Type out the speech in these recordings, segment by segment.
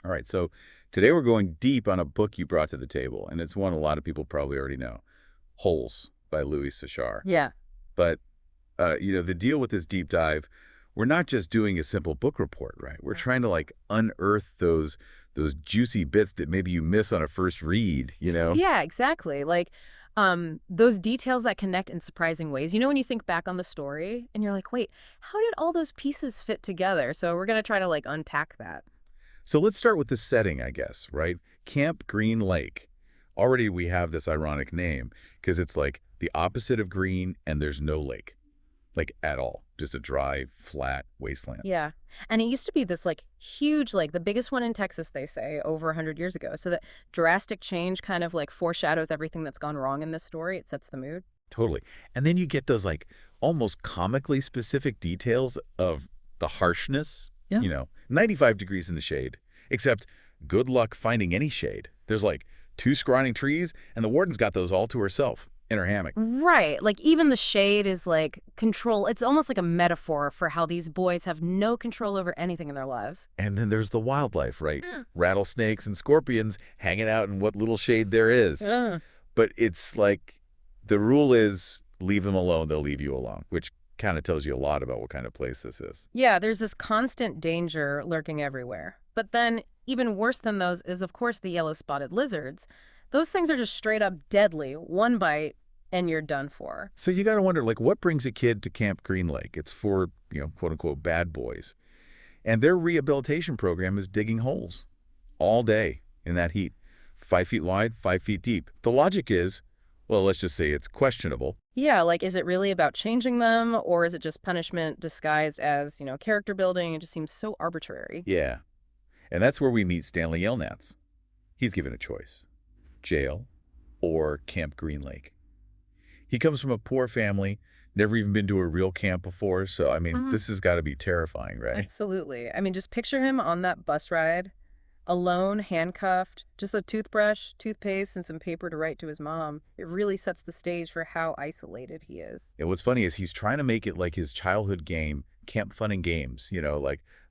All right, so today we're going deep on a book you brought to the table, and it's one a lot of people probably already know, Holes by Louis Sachar. Yeah. But, the deal with this deep dive, we're not just doing a simple book report, right? We're trying to, like, unearth those juicy bits that maybe you miss on a first read, you know? Yeah, exactly. Like, those details that connect in surprising ways. You know, when you think back on the story and you're like, wait, how did all those pieces fit together? So we're going to try to like unpack that. So let's start with the setting, I guess, right? Camp Green Lake. Already we have this ironic name because it's like the opposite of green and there's no lake, like at all. Just a dry, flat wasteland. Yeah. And it used to be this like huge lake, the biggest one in Texas, they say, over 100 years ago. So that drastic change kind of like foreshadows everything that's gone wrong in this story. It sets the mood. Totally. And then you get those like almost comically specific details of the harshness, Yeah. 95 degrees in the shade, except good luck finding any shade. There's like two scrawny trees and the warden's got those all to herself in her hammock. Right. Like even the shade is like control. It's almost like a metaphor for how these boys have no control over anything in their lives. And then there's the wildlife, right? Mm. Rattlesnakes and scorpions hanging out in what little shade there is. Ugh. But it's like the rule is leave them alone, they'll leave you alone, which kind of tells you a lot about what kind of place this is. Yeah, there's this constant danger lurking everywhere. But then, even worse than those is, of course, the yellow-spotted lizards. Those things are just straight up deadly. One bite, and you're done for. So you got to wonder, like, what brings a kid to Camp Green Lake? It's for, quote unquote, bad boys. And their rehabilitation program is digging holes all day in that heat, 5 feet wide, 5 feet deep. The logic is, well, let's just say it's questionable. Yeah, like, is it really about changing them, or is it just punishment disguised as, character building? It just seems so arbitrary. Yeah. And that's where we meet Stanley Yelnats. He's given a choice, jail or Camp Green Lake. He comes from a poor family, never even been to a real camp before, so, I mean, Mhm. this has got to be terrifying, right? Absolutely. I mean, just picture him on that bus ride, alone, handcuffed, just a toothbrush, toothpaste, and some paper to write to his mom. It really sets the stage for how isolated he is. And what's funny is he's trying to make it like his childhood game, Camp Fun and Games,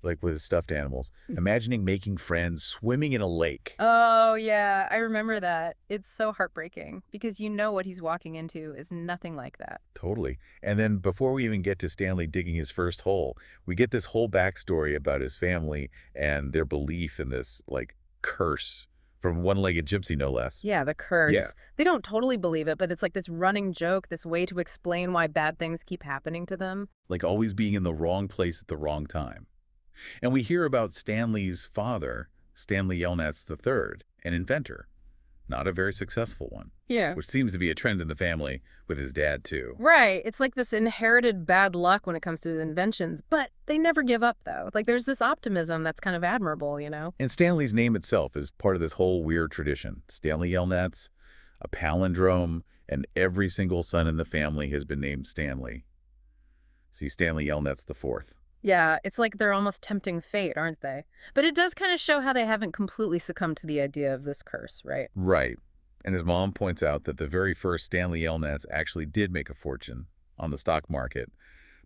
like with his stuffed animals. Imagining making friends, swimming in a lake. Oh, yeah, I remember that. It's so heartbreaking because you know what he's walking into is nothing like that. Totally. And then before we even get to Stanley digging his first hole, we get this whole backstory about his family and their belief in this, like, curse from one-legged gypsy, no less. Yeah, the Yeah. curse. They don't totally believe it, but it's like this running joke, this way to explain why bad things keep happening to them. Like always being in the wrong place at the wrong time. And we hear about Stanley's father, Stanley Yelnats III, an inventor, not a very successful one, Yeah. which seems to be a trend in the family with his dad, too. Right. It's like this inherited bad luck when it comes to the inventions, but they never give up, though. Like, there's this optimism that's kind of admirable. And Stanley's name itself is part of this whole weird tradition. Stanley Yelnats, a palindrome, and every single son in the family has been named Stanley. See, Stanley Yelnats the fourth. Yeah, it's like they're almost tempting fate, aren't they? But it does kind of show how they haven't completely succumbed to the idea of this curse, right? Right. And his mom points out that the very first Stanley Yelnats actually did make a fortune on the stock market,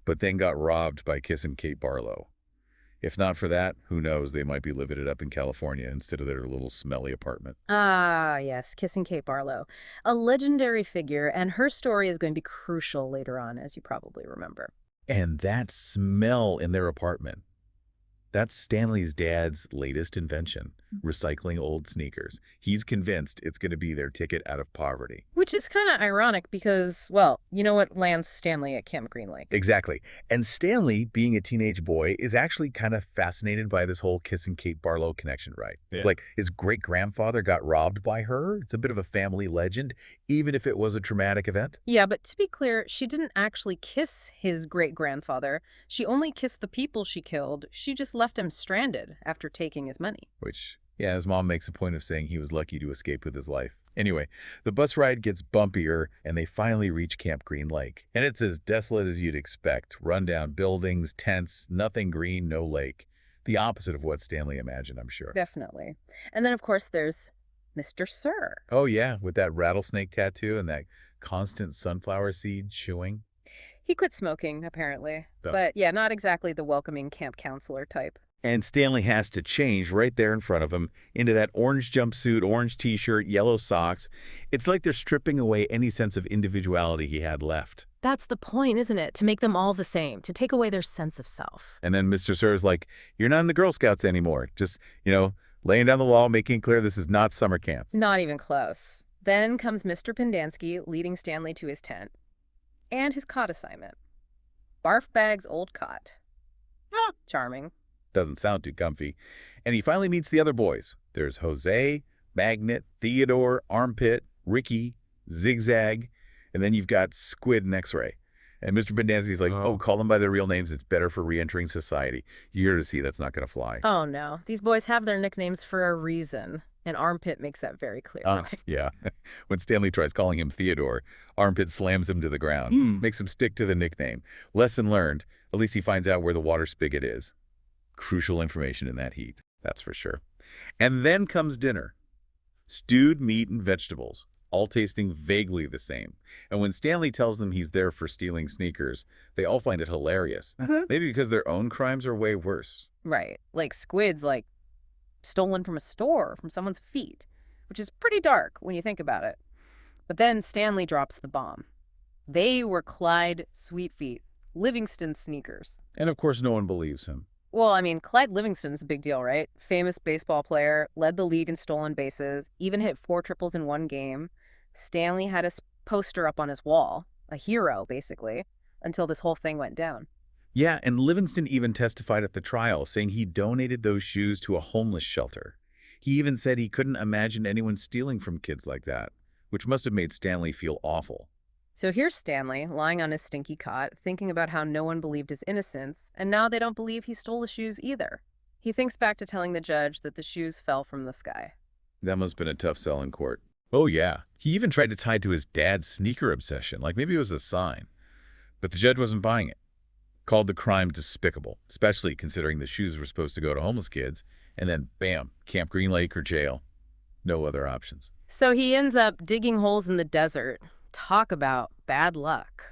but then got robbed by Kissin Kate Barlow. If not for that, who knows, they might be living it up in California instead of their little smelly apartment. Ah, yes, Kissin Kate Barlow. A legendary figure, and her story is going to be crucial later on, as you probably remember. And that smell in their apartment, that's Stanley's dad's latest invention, recycling old sneakers. He's convinced it's going to be their ticket out of poverty. Which is kind of ironic because, well, you know what lands Stanley at Camp Green Lake? Exactly. And Stanley, being a teenage boy, is actually kind of fascinated by this whole Kiss and Kate Barlow connection, right? Yeah. Like his great-grandfather got robbed by her. It's a bit of a family legend, even if it was a traumatic event. Yeah, but to be clear, she didn't actually kiss his great-grandfather. She only kissed the people she killed. She just left him stranded after taking his money. Which, yeah, his mom makes a point of saying he was lucky to escape with his life. Anyway, the bus ride gets bumpier, and they finally reach Camp Green Lake. And it's as desolate as you'd expect. Rundown buildings, tents, nothing green, no lake. The opposite of what Stanley imagined, I'm sure. Definitely. And then, of course, there's Mr. Sir. Oh, yeah, with that rattlesnake tattoo and that constant sunflower seed chewing. He quit smoking, apparently. Oh. But yeah, not exactly the welcoming camp counselor type. And Stanley has to change right there in front of him into that orange jumpsuit, orange t-shirt, yellow socks. It's like they're stripping away any sense of individuality he had left. That's the point, isn't it? To make them all the same, to take away their sense of self. And then Mr. Sir's like, you're not in the Girl Scouts anymore. Just, laying down the law, making clear this is not summer camp. Not even close. Then comes Mr. Pendanski leading Stanley to his tent. And his cot assignment. Barf Bag's old cot. Charming. Doesn't sound too comfy. And he finally meets the other boys. There's Jose, Magnet, Theodore, Armpit, Ricky, Zigzag, and then you've got Squid and X-Ray. And Mr. Pendanski's like, oh, call them by their real names. It's better for re-entering society. You're to see that's not going to fly. Oh, no. These boys have their nicknames for a reason. And Armpit makes that very clear. Yeah. When Stanley tries calling him Theodore, Armpit slams him to the ground, makes him stick to the nickname. Lesson learned. At least he finds out where the water spigot is. Crucial information in that heat, that's for sure. And then comes dinner. Stewed meat and vegetables, all tasting vaguely the same. And when Stanley tells them he's there for stealing sneakers, they all find it hilarious. Maybe because their own crimes are way worse. Right. Like Squid's, stolen from a store, from someone's feet, which is pretty dark when you think about it. But then Stanley drops the bomb. They were Clyde Sweetfeet, Livingston sneakers. And of course, no one believes him. Well, I mean, Clyde Livingston's a big deal, right? Famous baseball player, led the league in stolen bases, even hit 4 triples in one game. Stanley had his poster up on his wall, a hero, basically, until this whole thing went down. Yeah, and Livingston even testified at the trial, saying he donated those shoes to a homeless shelter. He even said he couldn't imagine anyone stealing from kids like that, which must have made Stanley feel awful. So here's Stanley, lying on his stinky cot, thinking about how no one believed his innocence, and now they don't believe he stole the shoes either. He thinks back to telling the judge that the shoes fell from the sky. That must have been a tough sell in court. Oh yeah, he even tried to tie it to his dad's sneaker obsession, like maybe it was a sign. But the judge wasn't buying it. Called the crime despicable, especially considering the shoes were supposed to go to homeless kids, and then bam, Camp Green Lake or jail. No other options. So he ends up digging holes in the desert. Talk about bad luck.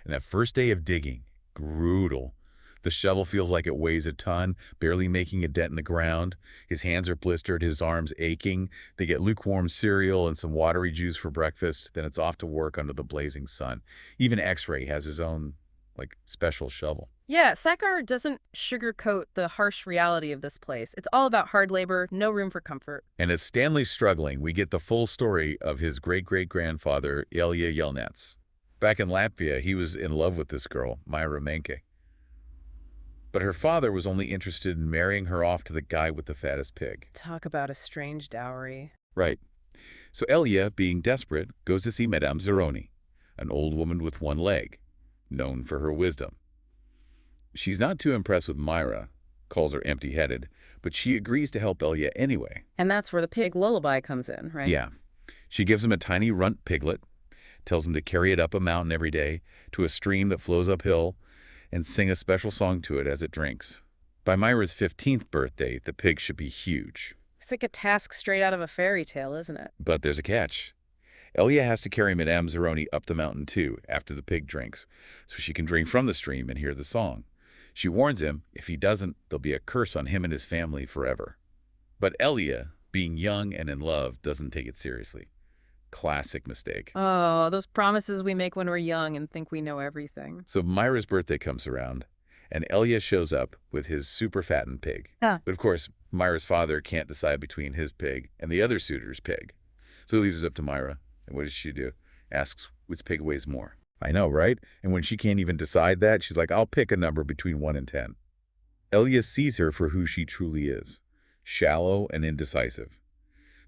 And that first day of digging, brutal. The shovel feels like it weighs a ton, barely making a dent in the ground. His hands are blistered, his arms aching. They get lukewarm cereal and some watery juice for breakfast. Then it's off to work under the blazing sun. Even X-Ray has his own, special shovel. Yeah, Sachar doesn't sugarcoat the harsh reality of this place. It's all about hard labor, no room for comfort. And as Stanley's struggling, we get the full story of his great-great-grandfather, Stanley Yelnats. Back in Latvia, he was in love with this girl, Myra Menke. But her father was only interested in marrying her off to the guy with the fattest pig. Talk about a strange dowry. Right. So Elia, being desperate, goes to see Madame Zeroni, an old woman with one leg, known for her wisdom. She's not too impressed with Myra, calls her empty-headed, but she agrees to help Elia anyway. And that's where the pig lullaby comes in, right? Yeah. She gives him a tiny runt piglet, tells him to carry it up a mountain every day to a stream that flows uphill, and sing a special song to it as it drinks. By Myra's 15th birthday, the pig should be huge. It's like a task straight out of a fairy tale, isn't it? But there's a catch. Elia has to carry Madame Zeroni up the mountain too, after the pig drinks, so she can drink from the stream and hear the song. She warns him, if he doesn't, there'll be a curse on him and his family forever. But Elia, being young and in love, doesn't take it seriously. Classic mistake. Oh, those promises we make when we're young and think we know everything. So Myra's birthday comes around, and Elia shows up with his super fattened pig. But of course, Myra's father can't decide between his pig and the other suitor's pig. So he leaves it up to Myra. And what does she do? Asks which pig weighs more. I know, right? And when she can't even decide that, she's like, I'll pick a number between 1 and 10. Elia sees her for who she truly is, shallow and indecisive.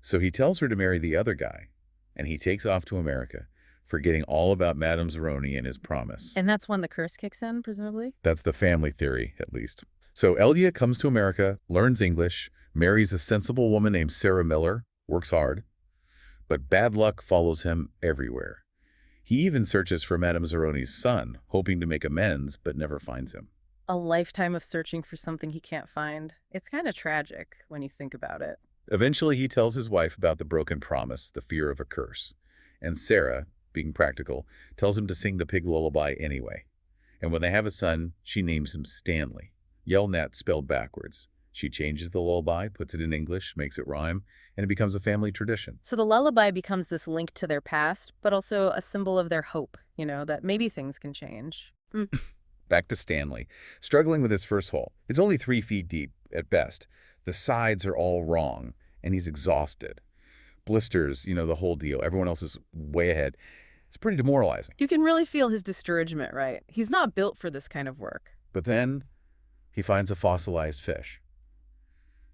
So he tells her to marry the other guy, and he takes off to America, forgetting all about Madame Zeroni and his promise. And that's when the curse kicks in, presumably? That's the family theory, at least. So Elia comes to America, learns English, marries a sensible woman named Sarah Miller, works hard. But bad luck follows him everywhere. He even searches for Madame Zeroni's son, hoping to make amends, but never finds him. A lifetime of searching for something he can't find. It's kind of tragic when you think about it. Eventually, he tells his wife about the broken promise, the fear of a curse. And Sarah, being practical, tells him to sing the pig lullaby anyway. And when they have a son, she names him Stanley. Yelnats spelled backwards. She changes the lullaby, puts it in English, makes it rhyme, and it becomes a family tradition. So the lullaby becomes this link to their past, but also a symbol of their hope, that maybe things can change. Back to Stanley, struggling with his first hole. It's only 3 feet deep at best. The sides are all wrong, and he's exhausted. Blisters, the whole deal. Everyone else is way ahead. It's pretty demoralizing. You can really feel his discouragement, right? He's not built for this kind of work. But then he finds a fossilized fish.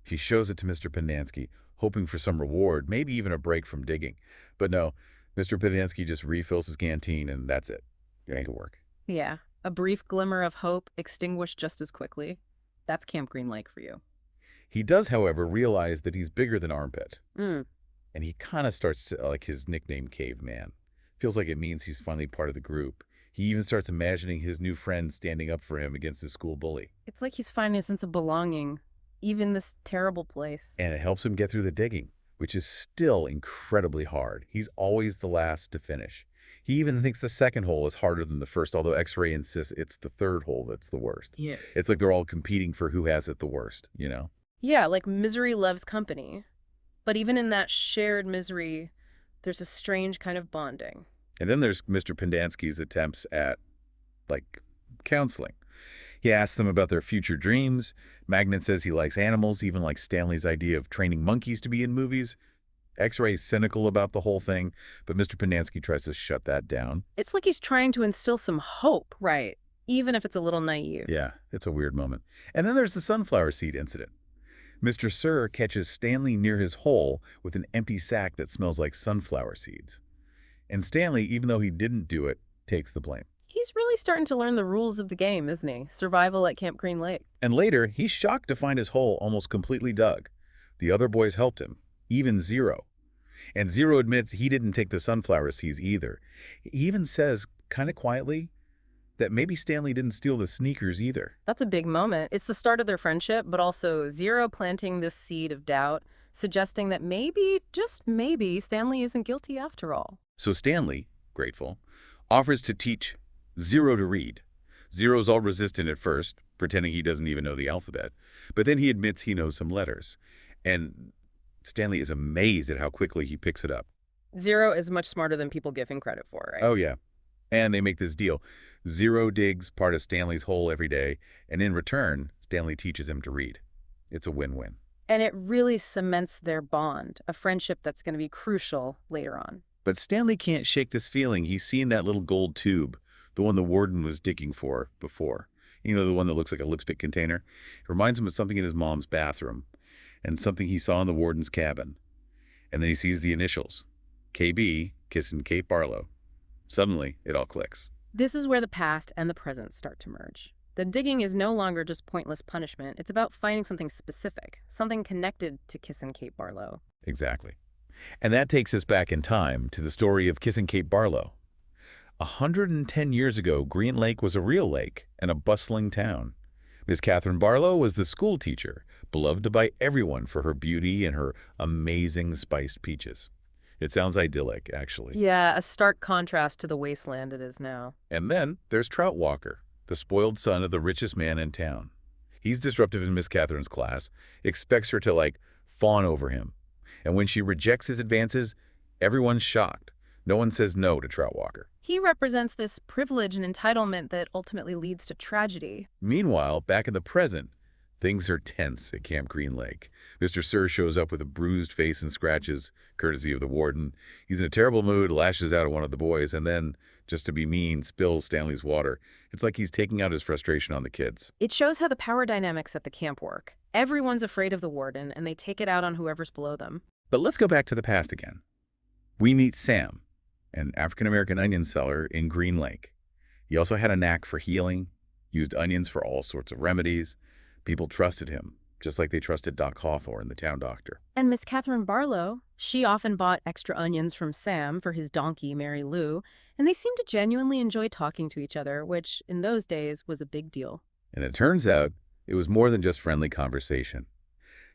He shows it to Mr. Pendanski, hoping for some reward, maybe even a break from digging. But no, Mr. Pendanski just refills his canteen, and that's it. It ain't gonna work. Yeah, a brief glimmer of hope extinguished just as quickly. That's Camp Green Lake for you. He does, however, realize that he's bigger than Armpit, Mm. and he kind of starts to like his nickname Caveman. Feels like it means he's finally part of the group. He even starts imagining his new friends standing up for him against his school bully. It's like he's finding a sense of belonging, even this terrible place. And it helps him get through the digging, which is still incredibly hard. He's always the last to finish. He even thinks the second hole is harder than the first, although X-Ray insists it's the third hole that's the worst. Yeah. It's like they're all competing for who has it the worst. Yeah, like misery loves company. But even in that shared misery, there's a strange kind of bonding. And then there's Mr. Pendanski's attempts at, counseling. He asks them about their future dreams. Magnet says he likes animals, even like Stanley's idea of training monkeys to be in movies. X-Ray's cynical about the whole thing, but Mr. Pendanski tries to shut that down. It's like he's trying to instill some hope, right? Even if it's a little naive. Yeah, it's a weird moment. And then there's the sunflower seed incident. Mr. Sir catches Stanley near his hole with an empty sack that smells like sunflower seeds. And Stanley, even though he didn't do it, takes the blame. He's really starting to learn the rules of the game, isn't he? Survival at Camp Green Lake. And later, he's shocked to find his hole almost completely dug. The other boys helped him, even Zero. And Zero admits he didn't take the sunflower seeds either. He even says, kind of quietly, that maybe Stanley didn't steal the sneakers either. That's a big moment. It's the start of their friendship, but also Zero planting this seed of doubt, suggesting that maybe, just maybe, Stanley isn't guilty after all. So Stanley, grateful, offers to teach Zero to read. Zero's all resistant at first, pretending he doesn't even know the alphabet. But then he admits he knows some letters. And Stanley is amazed at how quickly he picks it up. Zero is much smarter than people give him credit for, right? Oh, yeah. And they make this deal. Zero digs part of Stanley's hole every day, and in return, Stanley teaches him to read. It's a win-win. And it really cements their bond, a friendship that's going to be crucial later on. But Stanley can't shake this feeling. He's seen that little gold tube, the one the Warden was digging for before. The one that looks like a lipstick container. It reminds him of something in his mom's bathroom and something he saw in the Warden's cabin. And then he sees the initials. KB, Kissin Kate Barlow. Suddenly, it all clicks. This is where the past and the present start to merge. The digging is no longer just pointless punishment. It's about finding something specific, something connected to Kissin Kate Barlow. Exactly. And that takes us back in time to the story of Kissin Kate Barlow. 110 years ago, Green Lake was a real lake and a bustling town. Miss Catherine Barlow was the school teacher, beloved by everyone for her beauty and her amazing spiced peaches. It sounds idyllic, actually. Yeah, a stark contrast to the wasteland it is now. And then there's Trout Walker, the spoiled son of the richest man in town. He's disruptive in Miss Catherine's class, expects her to, fawn over him. And when she rejects his advances, everyone's shocked. No one says no to Trout Walker. He represents this privilege and entitlement that ultimately leads to tragedy. Meanwhile, back in the present, things are tense at Camp Green Lake. Mr. Sir shows up with a bruised face and scratches, courtesy of the Warden. He's in a terrible mood, lashes out at one of the boys, and then, just to be mean, spills Stanley's water. It's like he's taking out his frustration on the kids. It shows how the power dynamics at the camp work. Everyone's afraid of the Warden, and they take it out on whoever's below them. But let's go back to the past again. We meet Sam, an African-American onion seller in Green Lake. He also had a knack for healing, used onions for all sorts of remedies. People trusted him, just like they trusted Doc Hawthorne, the town doctor. And Miss Catherine Barlow, she often bought extra onions from Sam for his donkey, Mary Lou, and they seemed to genuinely enjoy talking to each other, which, in those days, was a big deal. And it turns out, it was more than just friendly conversation.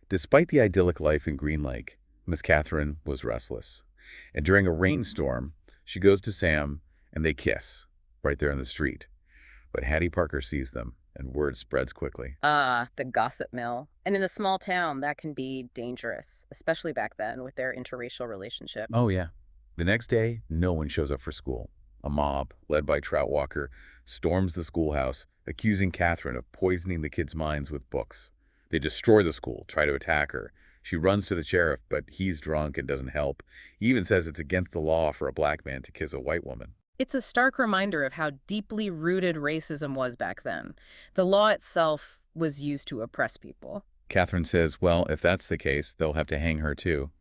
Despite the idyllic life in Green Lake, Miss Catherine was restless. And during a rainstorm, she goes to Sam, and they kiss, right there in the street. But Hattie Parker sees them, and word spreads quickly. Ah, the gossip mill. And in a small town, that can be dangerous, especially back then with their interracial relationship. Oh, yeah. The next day, no one shows up for school. A mob, led by Trout Walker, storms the schoolhouse, accusing Catherine of poisoning the kids' minds with books. They destroy the school, try to attack her. She runs to the sheriff, but he's drunk and doesn't help. He even says it's against the law for a black man to kiss a white woman. It's a stark reminder of how deeply rooted racism was back then. The law itself was used to oppress people. Catherine says, well, if that's the case, they'll have to hang her too.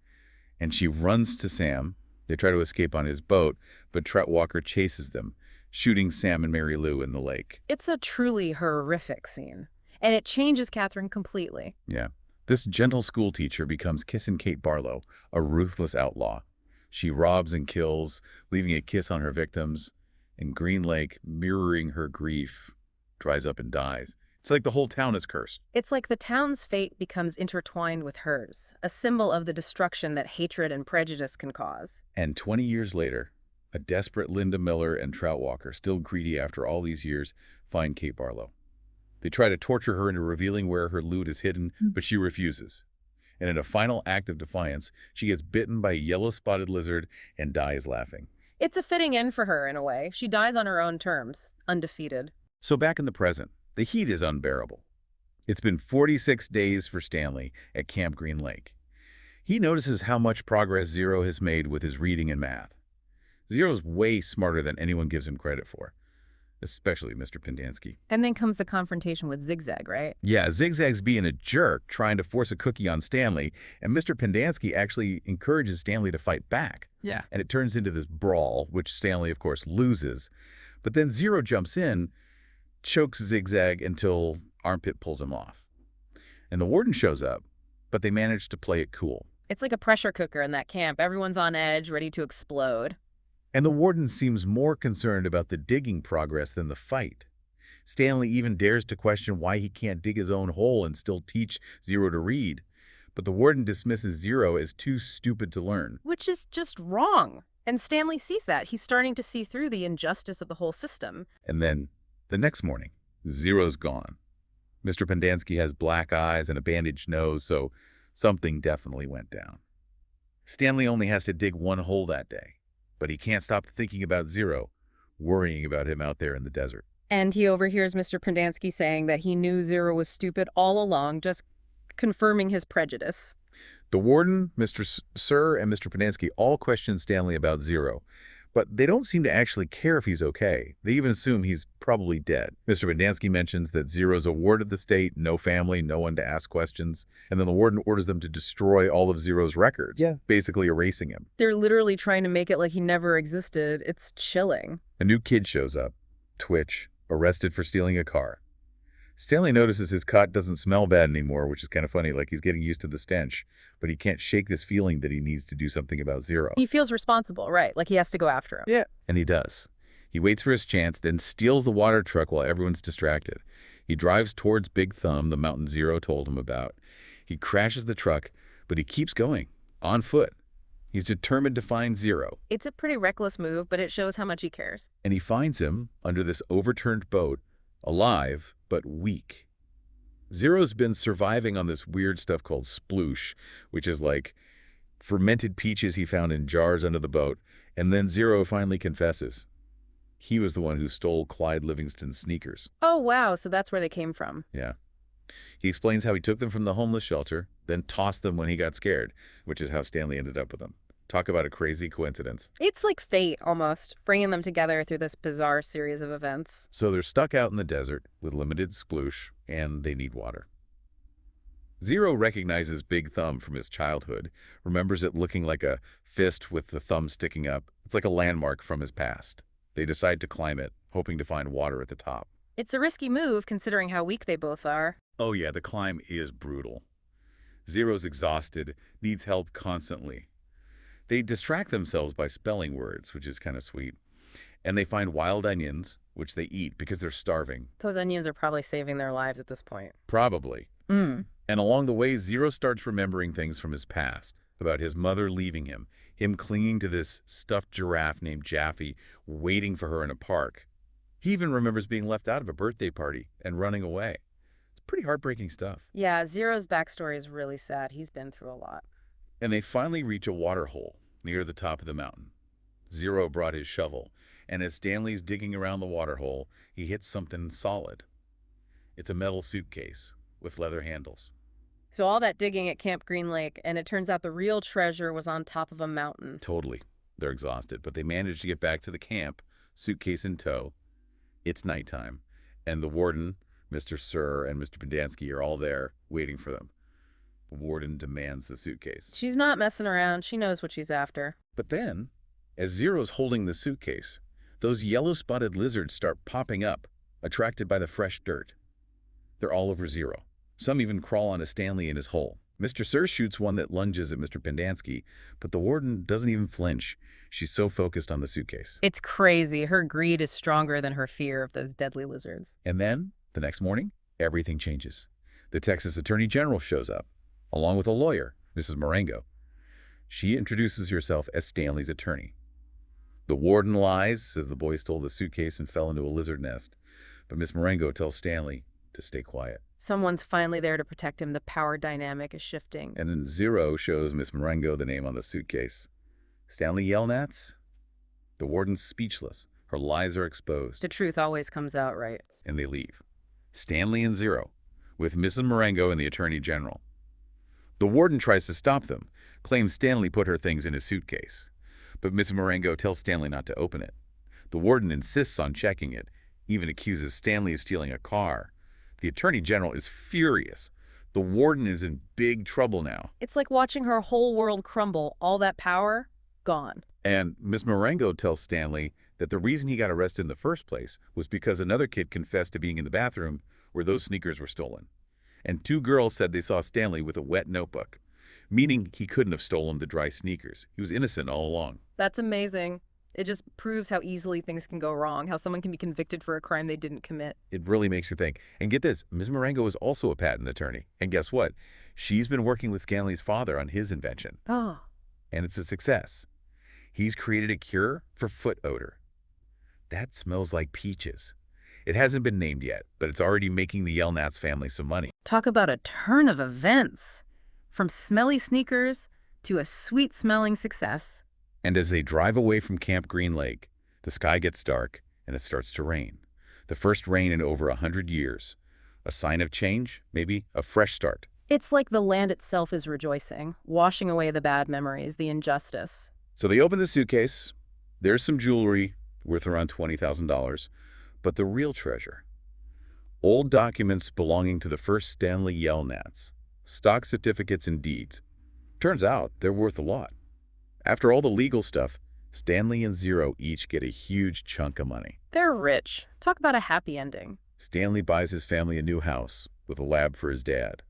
And she runs to Sam. They try to escape on his boat, but Trout Walker chases them, shooting Sam and Mary Lou in the lake. It's a truly horrific scene, and it changes Catherine completely. Yeah. This gentle schoolteacher becomes Kissin Kate Barlow, a ruthless outlaw. She robs and kills, leaving a kiss on her victims, and Green Lake, mirroring her grief, dries up and dies. It's like the whole town is cursed. It's like the town's fate becomes intertwined with hers, a symbol of the destruction that hatred and prejudice can cause. And 20 years later, a desperate Linda Miller and Trout Walker, still greedy after all these years, find Kate Barlow. They try to torture her into revealing where her loot is hidden, but she refuses. And in a final act of defiance, she gets bitten by a yellow-spotted lizard and dies laughing. It's a fitting end for her, in a way. She dies on her own terms, undefeated. So back in the present, the heat is unbearable. It's been 46 days for Stanley at Camp Green Lake. He notices how much progress Zero has made with his reading and math. Zero's way smarter than anyone gives him credit for, especially Mr. Pendanski. And then comes the confrontation with Zigzag, right? Yeah, Zigzag's being a jerk, trying to force a cookie on Stanley, and Mr. Pendanski actually encourages Stanley to fight back. Yeah. And it turns into this brawl, which Stanley, of course, loses. But then Zero jumps in, chokes Zigzag until Armpit pulls him off. And the warden shows up, but they manage to play it cool. It's like a pressure cooker in that camp. Everyone's on edge, ready to explode. And the warden seems more concerned about the digging progress than the fight. Stanley even dares to question why he can't dig his own hole and still teach Zero to read. But the warden dismisses Zero as too stupid to learn. Which is just wrong. And Stanley sees that. He's starting to see through the injustice of the whole system. And then, the next morning, Zero's gone. Mr. Pendanski has black eyes and a bandaged nose, so something definitely went down. Stanley only has to dig one hole that day, but he can't stop thinking about Zero, worrying about him out there in the desert. And he overhears Mr. Pendanski saying that he knew Zero was stupid all along, just confirming his prejudice. The warden, Mr. Sir, and Mr. Pendanski all question Stanley about Zero, but they don't seem to actually care if he's okay. They even assume he's probably dead. Mr. Pendanski mentions that Zero's a ward of the state, no family, no one to ask questions, and then the warden orders them to destroy all of Zero's records, basically erasing him. They're literally trying to make it like he never existed. It's chilling. A new kid shows up, Twitch, arrested for stealing a car. Stanley notices his cot doesn't smell bad anymore, which is kind of funny, like he's getting used to the stench, but he can't shake this feeling that he needs to do something about Zero. He feels responsible, right? Like he has to go after him. Yeah. And he does. He waits for his chance, then steals the water truck while everyone's distracted. He drives towards Big Thumb, the mountain Zero told him about. He crashes the truck, but he keeps going, on foot. He's determined to find Zero. It's a pretty reckless move, but it shows how much he cares. And he finds him under this overturned boat, alive, but weak. Zero's been surviving on this weird stuff called sploosh, which is like fermented peaches he found in jars under the boat, and then Zero finally confesses. He was the one who stole Clyde Livingston's sneakers. Oh, wow, so that's where they came from. Yeah. He explains how he took them from the homeless shelter, then tossed them when he got scared, which is how Stanley ended up with them. Talk about a crazy coincidence. It's like fate, almost, bringing them together through this bizarre series of events. So they're stuck out in the desert with limited sploosh, and they need water. Zero recognizes Big Thumb from his childhood, remembers it looking like a fist with the thumb sticking up. It's like a landmark from his past. They decide to climb it, hoping to find water at the top. It's a risky move, considering how weak they both are. Oh yeah, the climb is brutal. Zero's exhausted, needs help constantly. They distract themselves by spelling words, which is kind of sweet. And they find wild onions, which they eat because they're starving. Those onions are probably saving their lives at this point. Probably. And along the way, Zero starts remembering things from his past, about his mother leaving him clinging to this stuffed giraffe named Jaffe, waiting for her in a park. He even remembers being left out of a birthday party and running away. It's pretty heartbreaking stuff. Yeah, Zero's backstory is really sad. He's been through a lot. And they finally reach a water hole near the top of the mountain. Zero brought his shovel, and as Stanley's digging around the water hole, he hits something solid. It's a metal suitcase with leather handles. So all that digging at Camp Green Lake, and it turns out the real treasure was on top of a mountain. Totally. They're exhausted, but they manage to get back to the camp, suitcase in tow. It's nighttime, and the warden, Mr. Sir, and Mr. Pendansky are all there waiting for them. The warden demands the suitcase. She's not messing around. She knows what she's after. But then, as Zero's holding the suitcase, those yellow-spotted lizards start popping up, attracted by the fresh dirt. They're all over Zero. Some even crawl onto Stanley in his hole. Mr. Sir shoots one that lunges at Mr. Pendansky, but the warden doesn't even flinch. She's so focused on the suitcase. It's crazy. Her greed is stronger than her fear of those deadly lizards. And then, the next morning, everything changes. The Texas Attorney General shows up, along with a lawyer, Mrs. Marengo. She introduces herself as Stanley's attorney. The warden lies, says the boy stole the suitcase and fell into a lizard nest. But Miss Marengo tells Stanley to stay quiet. Someone's finally there to protect him. The power dynamic is shifting. And then Zero shows Miss Marengo the name on the suitcase. Stanley Yelnats? The warden's speechless. Her lies are exposed. The truth always comes out right. And they leave. Stanley and Zero, with Mrs. Marengo and the Attorney General. The warden tries to stop them, claims Stanley put her things in his suitcase. But Mrs. Marengo tells Stanley not to open it. The warden insists on checking it, even accuses Stanley of stealing a car. The Attorney General is furious. The warden is in big trouble now. It's like watching her whole world crumble. All that power, gone. And Miss Marengo tells Stanley that the reason he got arrested in the first place was because another kid confessed to being in the bathroom where those sneakers were stolen. And 2 girls said they saw Stanley with a wet notebook, meaning he couldn't have stolen the dry sneakers. He was innocent all along. That's amazing. It just proves how easily things can go wrong, how someone can be convicted for a crime they didn't commit. It really makes you think. And get this, Ms. Marengo is also a patent attorney. And guess what? She's been working with Stanley's father on his invention. Oh. And it's a success. He's created a cure for foot odor. That smells like peaches. It hasn't been named yet, but it's already making the Yelnats family some money. Talk about a turn of events. From smelly sneakers to a sweet-smelling success. And as they drive away from Camp Green Lake, the sky gets dark and it starts to rain. The first rain in over 100 years. A sign of change, maybe a fresh start. It's like the land itself is rejoicing, washing away the bad memories, the injustice. So they open the suitcase. There's some jewelry worth around $20,000. But the real treasure, old documents belonging to the first Stanley Yelnats, stock certificates and deeds. Turns out they're worth a lot. After all the legal stuff, Stanley and Zero each get a huge chunk of money. They're rich. Talk about a happy ending. Stanley buys his family a new house with a lab for his dad.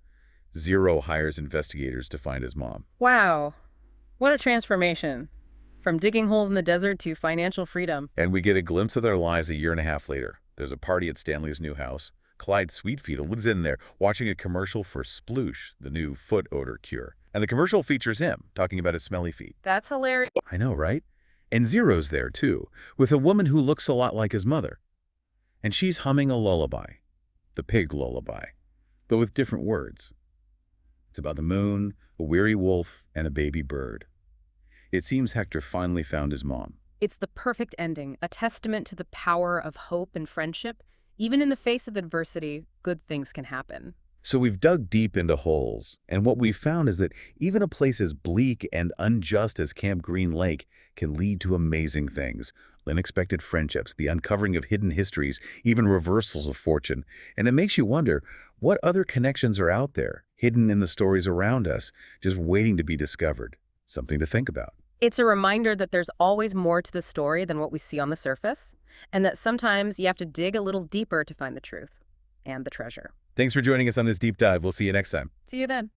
Zero hires investigators to find his mom. Wow. What a transformation. From digging holes in the desert to financial freedom. And we get a glimpse of their lives a year and a half later. There's a party at Stanley's new house. Clyde Sweetfield was in there watching a commercial for Sploosh, the new foot odor cure. And the commercial features him talking about his smelly feet. That's hilarious. I know, right? And Zero's there, too, with a woman who looks a lot like his mother. And she's humming a lullaby, the pig lullaby, but with different words. It's about the moon, a weary wolf, and a baby bird. It seems Hector finally found his mom. It's the perfect ending, a testament to the power of hope and friendship. Even in the face of adversity, good things can happen. So we've dug deep into holes, and what we've found is that even a place as bleak and unjust as Camp Green Lake can lead to amazing things. Unexpected friendships, the uncovering of hidden histories, even reversals of fortune. And it makes you wonder, what other connections are out there, hidden in the stories around us, just waiting to be discovered? Something to think about. It's a reminder that there's always more to the story than what we see on the surface, and that sometimes you have to dig a little deeper to find the truth and the treasure. Thanks for joining us on this deep dive. We'll see you next time. See you then.